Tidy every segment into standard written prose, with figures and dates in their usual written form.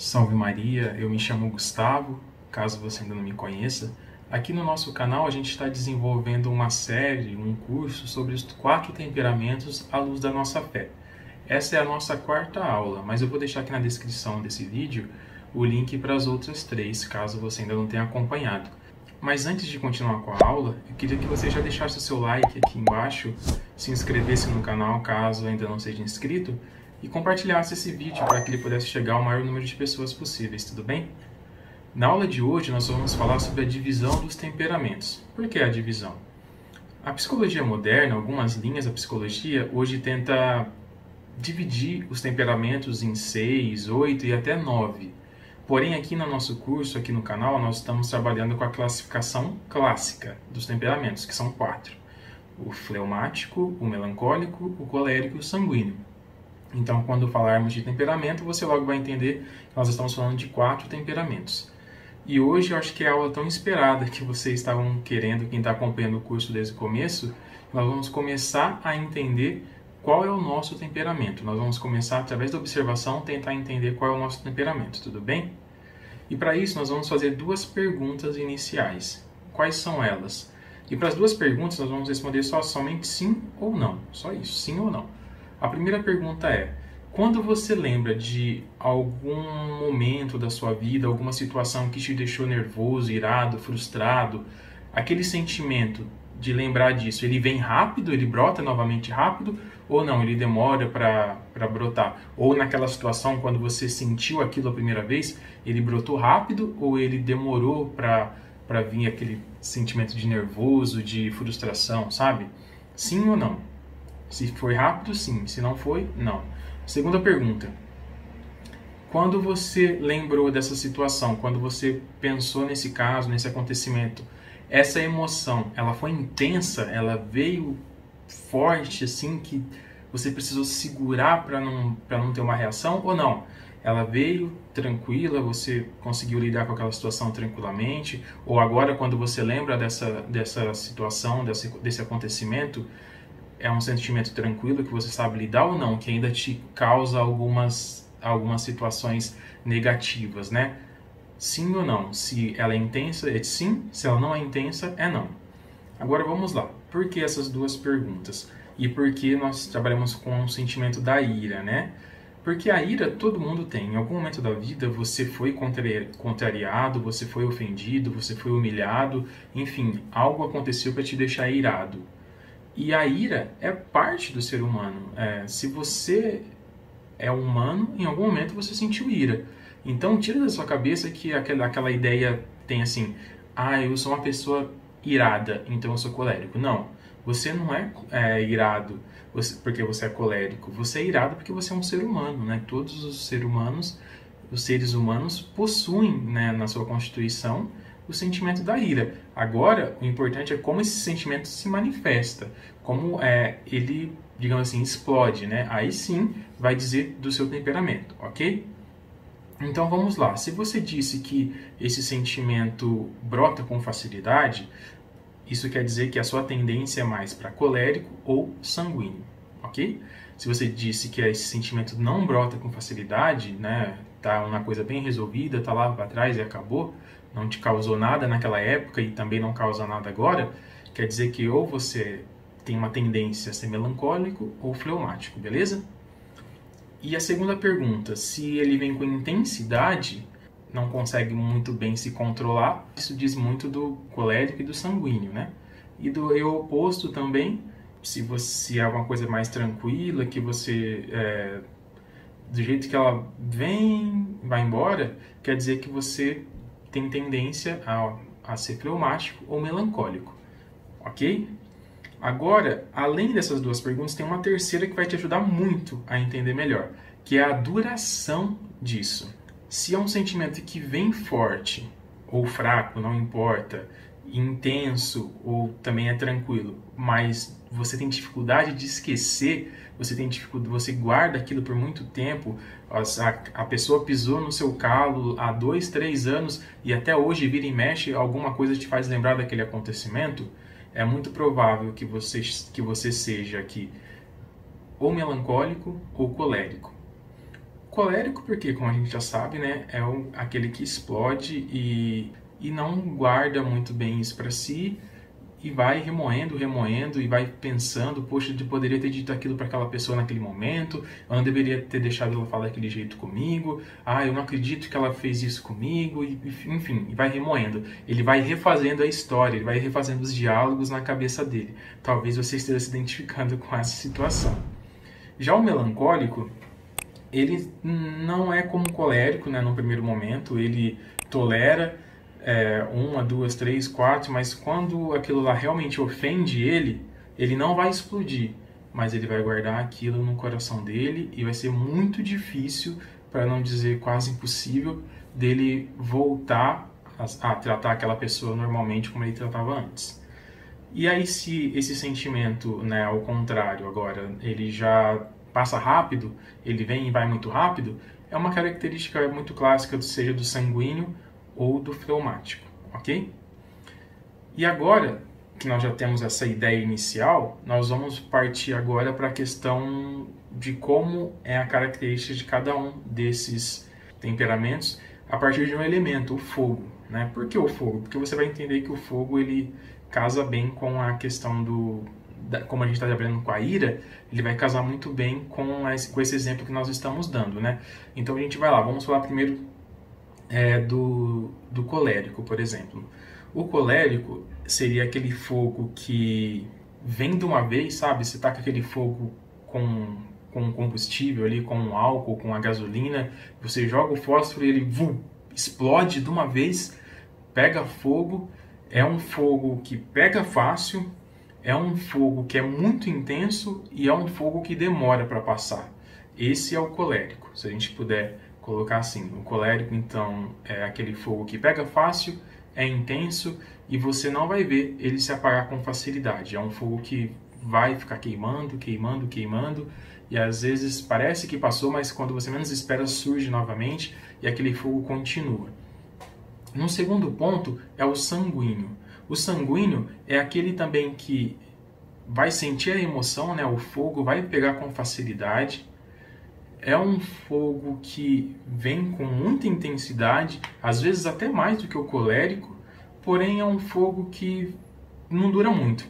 Salve Maria, eu me chamo Gustavo, caso você ainda não me conheça. Aqui no nosso canal a gente está desenvolvendo uma série, um curso sobre os 4 temperamentos à luz da nossa fé. Essa é a nossa 4ª aula, mas eu vou deixar aqui na descrição desse vídeo o link para as outras 3, caso você ainda não tenha acompanhado. Mas antes de continuar com a aula, eu queria que você já deixasse o seu like aqui embaixo, se inscrevesse no canal caso ainda não seja inscrito, e compartilhasse esse vídeo para que ele pudesse chegar ao maior número de pessoas possíveis, tudo bem? Na aula de hoje nós vamos falar sobre a divisão dos temperamentos. Por que a divisão? A psicologia moderna, algumas linhas da psicologia, hoje tenta dividir os temperamentos em 6, 8 e até 9. Porém, aqui no nosso curso, aqui no canal, nós estamos trabalhando com a classificação clássica dos temperamentos, que são 4. O fleumático, o melancólico, o colérico e o sanguíneo. Então, quando falarmos de temperamento, você logo vai entender que nós estamos falando de 4 temperamentos. E hoje eu acho que é a aula tão esperada que vocês estavam querendo, quem está acompanhando o curso desde o começo, nós vamos começar a entender qual é o nosso temperamento. Nós vamos começar, através da observação, tentar entender qual é o nosso temperamento, tudo bem? E para isso nós vamos fazer 2 perguntas iniciais. Quais são elas? E para as 2 perguntas nós vamos responder somente sim ou não. Só isso, sim ou não. A primeira pergunta é: quando você lembra de algum momento da sua vida, alguma situação que te deixou nervoso, irado, frustrado, aquele sentimento de lembrar disso, ele vem rápido, ele brota novamente rápido, ou não, ele demora para brotar? Ou naquela situação, quando você sentiu aquilo a primeira vez, ele brotou rápido ou ele demorou para vir aquele sentimento de nervoso, de frustração, sabe? Sim ou não? Se foi rápido, sim. Se não foi, não. Segunda pergunta. Quando você lembrou dessa situação, quando você pensou nesse caso, nesse acontecimento, essa emoção, ela foi intensa? Ela veio forte, assim, que você precisou segurar para não ter uma reação? Ou não? Ela veio tranquila, você conseguiu lidar com aquela situação tranquilamente? Ou agora, quando você lembra dessa situação, desse acontecimento, é um sentimento tranquilo que você sabe lidar ou não, que ainda te causa algumas situações negativas, né? Sim ou não? Se ela é intensa, é sim. Se ela não é intensa, é não. Agora vamos lá. Por que essas 2 perguntas? E por que nós trabalhamos com o sentimento da ira, né? Porque a ira todo mundo tem. Em algum momento da vida você foi contrariado, você foi ofendido, você foi humilhado, enfim, algo aconteceu para te deixar irado. E a ira é parte do ser humano. Se você é humano, em algum momento você sentiu ira. Então tira da sua cabeça que aquela ideia tem assim: eu sou uma pessoa irada, então eu sou colérico. Não, você não é irado porque você é colérico. Você é irado porque você é um ser humano, né? Todos os seres humanos possuem, né, na sua constituição o sentimento da ira. Agora, o importante é como esse sentimento se manifesta, como ele, digamos assim, explode, né? Aí sim vai dizer do seu temperamento, ok? Então vamos lá. Se você disse que esse sentimento brota com facilidade, isso quer dizer que a sua tendência é mais para colérico ou sanguíneo, ok? Se você disse que esse sentimento não brota com facilidade, né, tá uma coisa bem resolvida, tá lá para trás e acabou, não te causou nada naquela época e também não causa nada agora, quer dizer que ou você tem uma tendência a ser melancólico ou fleumático, beleza? E a segunda pergunta, se ele vem com intensidade, não consegue muito bem se controlar, isso diz muito do colérico e do sanguíneo, né? E do eu oposto também, se é uma coisa mais tranquila, que você, do jeito que ela vem, vai embora, quer dizer que você tem tendência a ser fleumático ou melancólico, ok? Agora, além dessas 2 perguntas, tem uma terceira que vai te ajudar muito a entender melhor, que é a duração disso. Se é um sentimento que vem forte ou fraco, não importa, intenso ou também é tranquilo, mas você tem dificuldade de esquecer, você guarda aquilo por muito tempo, a pessoa pisou no seu calo há 2, 3 anos e até hoje vira e mexe, alguma coisa te faz lembrar daquele acontecimento, é muito provável que você seja aqui ou melancólico ou colérico. Colérico porque, como a gente já sabe, né, é aquele que explode e não guarda muito bem isso para si e vai remoendo, remoendo e vai pensando, poxa, eu poderia ter dito aquilo para aquela pessoa naquele momento, eu não deveria ter deixado ela falar daquele jeito comigo, eu não acredito que ela fez isso comigo, enfim, e vai remoendo. Ele vai refazendo a história, ele vai refazendo os diálogos na cabeça dele. Talvez você esteja se identificando com essa situação. Já o melancólico, ele não é como o colérico, né, no primeiro momento, ele tolera uma, duas, três, quatro, mas quando aquilo lá realmente ofende ele não vai explodir, mas ele vai guardar aquilo no coração dele e vai ser muito difícil, para não dizer quase impossível, dele voltar a tratar aquela pessoa normalmente como ele tratava antes. E aí se esse sentimento, né, ao contrário, agora ele já passa rápido, ele vem e vai muito rápido, é uma característica muito clássica, seja do sanguíneo ou do fleumático, ok? E agora que nós já temos essa ideia inicial, nós vamos partir agora para a questão de como é a característica de cada um desses temperamentos a partir de um elemento, o fogo, né? Por que o fogo? Porque você vai entender que o fogo ele casa bem com a questão como a gente está trabalhando com a ira, ele vai casar muito bem com esse exemplo que nós estamos dando, né? Então a gente vai lá, vamos falar primeiro do colérico, por exemplo. O colérico seria aquele fogo que vem de uma vez, sabe? Você taca aquele fogo com combustível ali, com o álcool, com a gasolina, você joga o fósforo e ele explode de uma vez, pega fogo, é um fogo que pega fácil, é um fogo que é muito intenso e é um fogo que demora para passar. Esse é o colérico, se a gente puder colocar assim. O colérico, então, é aquele fogo que pega fácil, é intenso e você não vai ver ele se apagar com facilidade. É um fogo que vai ficar queimando, queimando, queimando e às vezes parece que passou, mas quando você menos espera surge novamente e aquele fogo continua. No segundo ponto é o sanguíneo. O sanguíneo é aquele também que vai sentir a emoção, né? O fogo vai pegar com facilidade. É um fogo que vem com muita intensidade, às vezes até mais do que o colérico, porém é um fogo que não dura muito.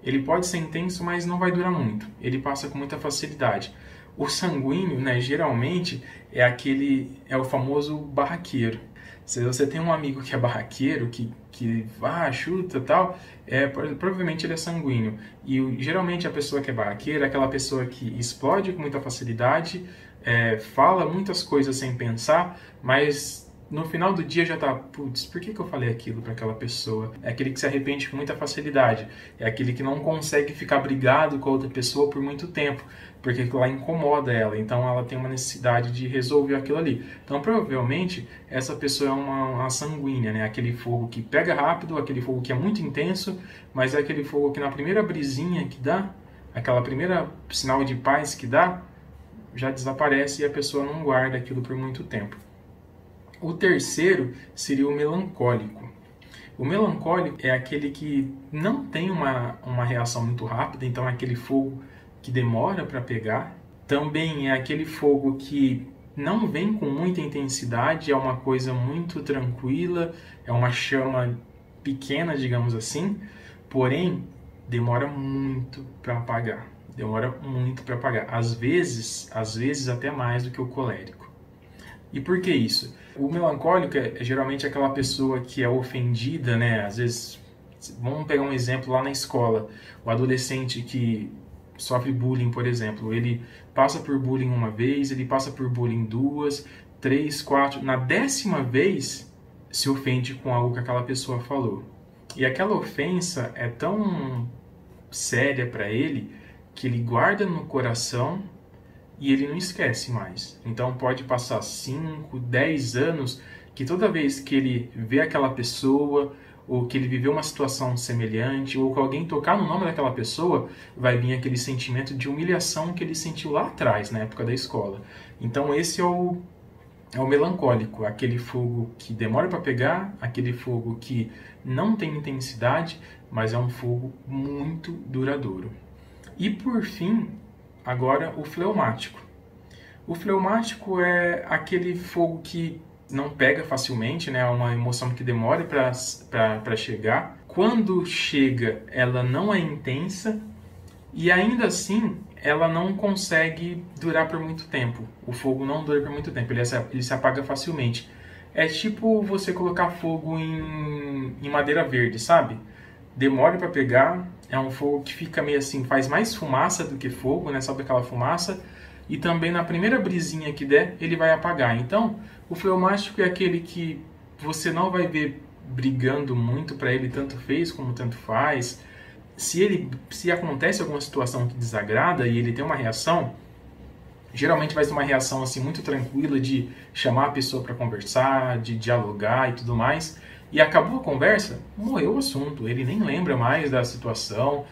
Ele pode ser intenso, mas não vai durar muito. Ele passa com muita facilidade. O sanguíneo, né, geralmente, é o famoso barraqueiro. Se você tem um amigo que é barraqueiro, que chuta e tal, provavelmente ele é sanguíneo. E geralmente a pessoa que é barraqueira é aquela pessoa que explode com muita facilidade, fala muitas coisas sem pensar, mas no final do dia já tá, putz, por que eu falei aquilo para aquela pessoa? É aquele que se arrepende com muita facilidade. É aquele que não consegue ficar brigado com a outra pessoa por muito tempo, porque aquilo lá incomoda ela. Então ela tem uma necessidade de resolver aquilo ali. Então provavelmente essa pessoa é uma sanguínea, né? Aquele fogo que pega rápido, aquele fogo que é muito intenso, mas é aquele fogo que na primeira brisinha que dá, aquela primeira sinal de paz que dá, já desaparece e a pessoa não guarda aquilo por muito tempo. O terceiro seria o melancólico. O melancólico é aquele que não tem uma reação muito rápida, então é aquele fogo que demora para pegar. Também é aquele fogo que não vem com muita intensidade, é uma coisa muito tranquila, é uma chama pequena, digamos assim, porém demora muito para apagar. Demora muito para apagar. Às vezes até mais do que o colérico. E por que isso? O melancólico é geralmente aquela pessoa que é ofendida, né? Às vezes, vamos pegar um exemplo lá na escola. O adolescente que sofre bullying, por exemplo, ele passa por bullying uma vez, ele passa por bullying duas, três, quatro. Na 10ª vez, se ofende com algo que aquela pessoa falou. E aquela ofensa é tão séria para ele que ele guarda no coração e ele não esquece mais. Então pode passar 5, 10 anos que toda vez que ele vê aquela pessoa, ou que ele viveu uma situação semelhante, ou que alguém tocar no nome daquela pessoa, vai vir aquele sentimento de humilhação que ele sentiu lá atrás, na época da escola. Então esse é o melancólico, aquele fogo que demora para pegar, aquele fogo que não tem intensidade, mas é um fogo muito duradouro. E por fim, agora o fleumático. O fleumático é aquele fogo que não pega facilmente, né? É uma emoção que demora para chegar. Quando chega, ela não é intensa e ainda assim ela não consegue durar por muito tempo. O fogo não dura por muito tempo, ele se apaga facilmente. É tipo você colocar fogo em madeira verde, sabe? Demora para pegar, é um fogo que fica meio assim, faz mais fumaça do que fogo, né? Sobe aquela fumaça. E também na primeira brisinha que der, ele vai apagar. Então, o fleumático é aquele que você não vai ver brigando muito para ele, tanto fez como tanto faz. Se acontece alguma situação que desagrada e ele tem uma reação, geralmente vai ser uma reação assim muito tranquila de chamar a pessoa para conversar, de dialogar e tudo mais. E acabou a conversa, morreu o assunto. Ele nem lembra mais da situação,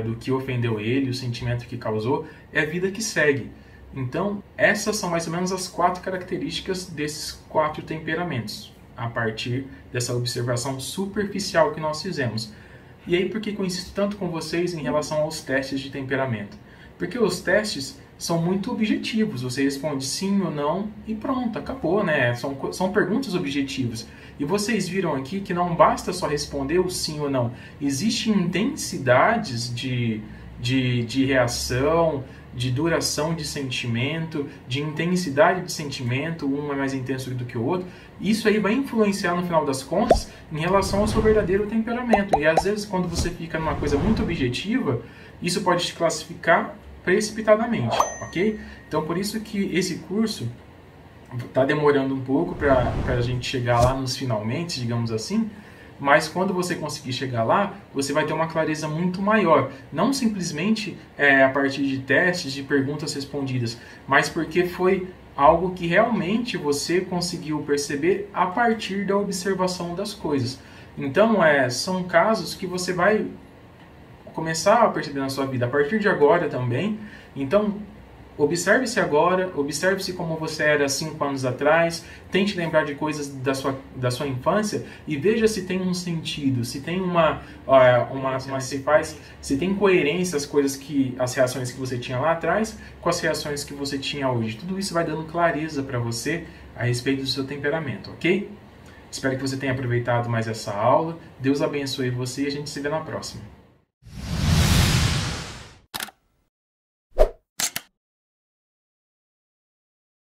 do que ofendeu ele, o sentimento que causou. É a vida que segue. Então, essas são mais ou menos as 4 características desses 4 temperamentos, a partir dessa observação superficial que nós fizemos. E aí, por que eu insisto tanto com vocês em relação aos testes de temperamento? Porque os testes são muito objetivos. Você responde sim ou não e pronto, acabou, né? São perguntas objetivas. E vocês viram aqui que não basta só responder o sim ou não. Existem intensidades de reação, de duração de sentimento, de intensidade de sentimento, um é mais intenso do que o outro. Isso aí vai influenciar no final das contas em relação ao seu verdadeiro temperamento. E às vezes quando você fica numa coisa muito objetiva, isso pode te classificar precipitadamente, ok? Então por isso que esse curso está demorando um pouco para a gente chegar lá nos finalmente, digamos assim, mas quando você conseguir chegar lá, você vai ter uma clareza muito maior. Não simplesmente a partir de testes, de perguntas respondidas, mas porque foi algo que realmente você conseguiu perceber a partir da observação das coisas. Então, são casos que você vai começar a perceber na sua vida a partir de agora também. Então, observe-se agora, observe-se como você era 5 anos atrás, tente lembrar de coisas da sua infância e veja se tem um sentido, se tem se tem coerência as reações que você tinha lá atrás com as reações que você tinha hoje. Tudo isso vai dando clareza para você a respeito do seu temperamento, ok? Espero que você tenha aproveitado mais essa aula. Deus abençoe você e a gente se vê na próxima.